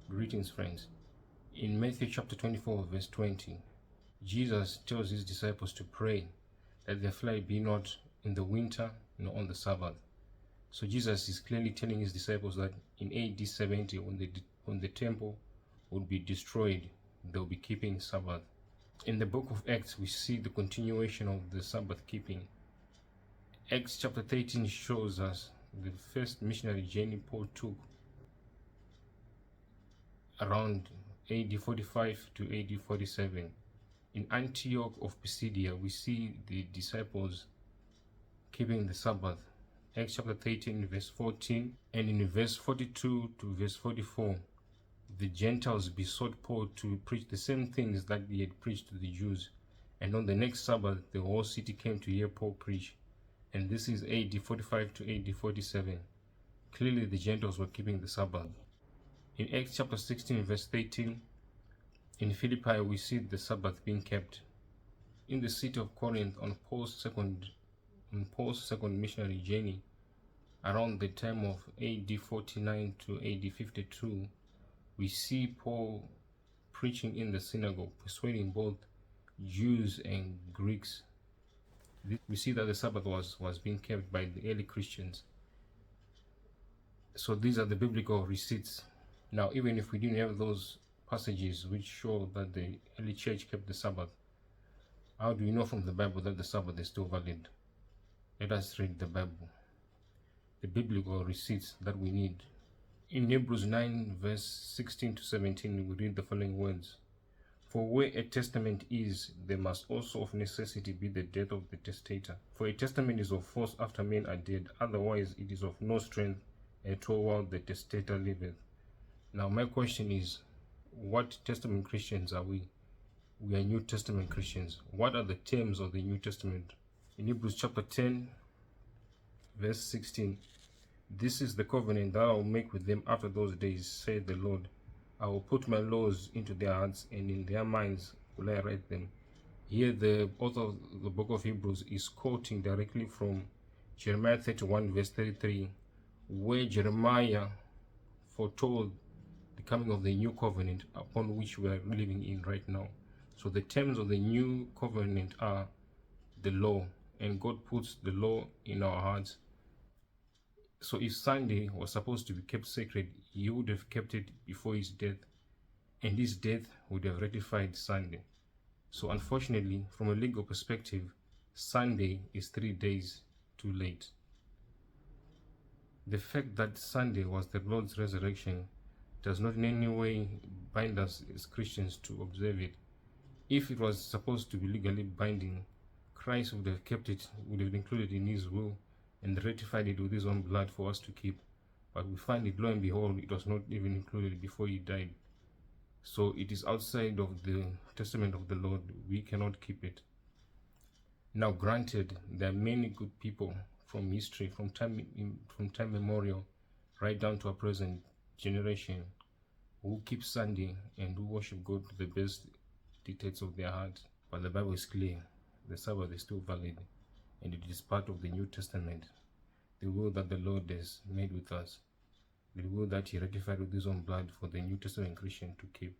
Greetings, friends. In Matthew chapter 24, verse 20, Jesus tells his disciples to pray that their flight be not in the winter nor on the Sabbath. So Jesus is clearly telling his disciples that in AD 70, when the temple would be destroyed, they'll be keeping Sabbath. In the book of Acts, we see the continuation of the Sabbath keeping. Acts chapter 13 shows us the first missionary journey Paul took around AD 45 to AD 47. In Antioch of Pisidia, we see the disciples keeping the Sabbath. Acts chapter 13, verse 14, and in verse 42 to verse 44, the Gentiles besought Paul to preach the same things that he had preached to the Jews. And on the next Sabbath, the whole city came to hear Paul preach. And this is AD 45 to AD 47. Clearly, the Gentiles were keeping the Sabbath. In Acts chapter 16, verse 13, in Philippi, we see the Sabbath being kept. In the city of Corinth, on Paul's second missionary journey, around the time of AD 49 to AD 52, we see Paul preaching in the synagogue, persuading both Jews and Greeks. We see that the Sabbath was being kept by the early Christians. So these are the biblical receipts. Now, even if we didn't have those passages which show that the early church kept the Sabbath, how do we know from the Bible that the Sabbath is still valid? Let us read the Bible, the biblical receipts that we need. In Hebrews 9, verse 16 to 17, we read the following words. For where a testament is, there must also of necessity be the death of the testator. For a testament is of force after men are dead, otherwise it is of no strength at all while the testator liveth. Now my question is, what Testament Christians are we? We are New Testament Christians. What are the terms of the New Testament? In Hebrews chapter 10, verse 16, this is the covenant that I will make with them after those days, saith the Lord. I will put my laws into their hearts, and in their minds will I write them. Here the author of the book of Hebrews is quoting directly from Jeremiah 31, verse 33, where Jeremiah foretold the coming of the new covenant upon which we are living in right now. So the terms of the new covenant are the law, and God puts the law in our hearts. So if Sunday was supposed to be kept sacred, he would have kept it before his death, and his death would have ratified Sunday. So unfortunately, from a legal perspective, Sunday is 3 days too late. The fact that Sunday was the Lord's resurrection does not in any way bind us as Christians to observe it. If it was supposed to be legally binding, Christ would have kept it, would have included in his will, and ratified it with his own blood for us to keep. But we find it, lo and behold, it was not even included before he died. So it is outside of the testament of the Lord. We cannot keep it. Now granted, there are many good people from history, from time memorial, right down to our present generation, who keep Sunday and who worship God to the best dictates of their heart. But the Bible is clear. The Sabbath is still valid, and it is part of the New Testament, the will that the Lord has made with us, the will that he ratified with his own blood for the New Testament Christian to keep.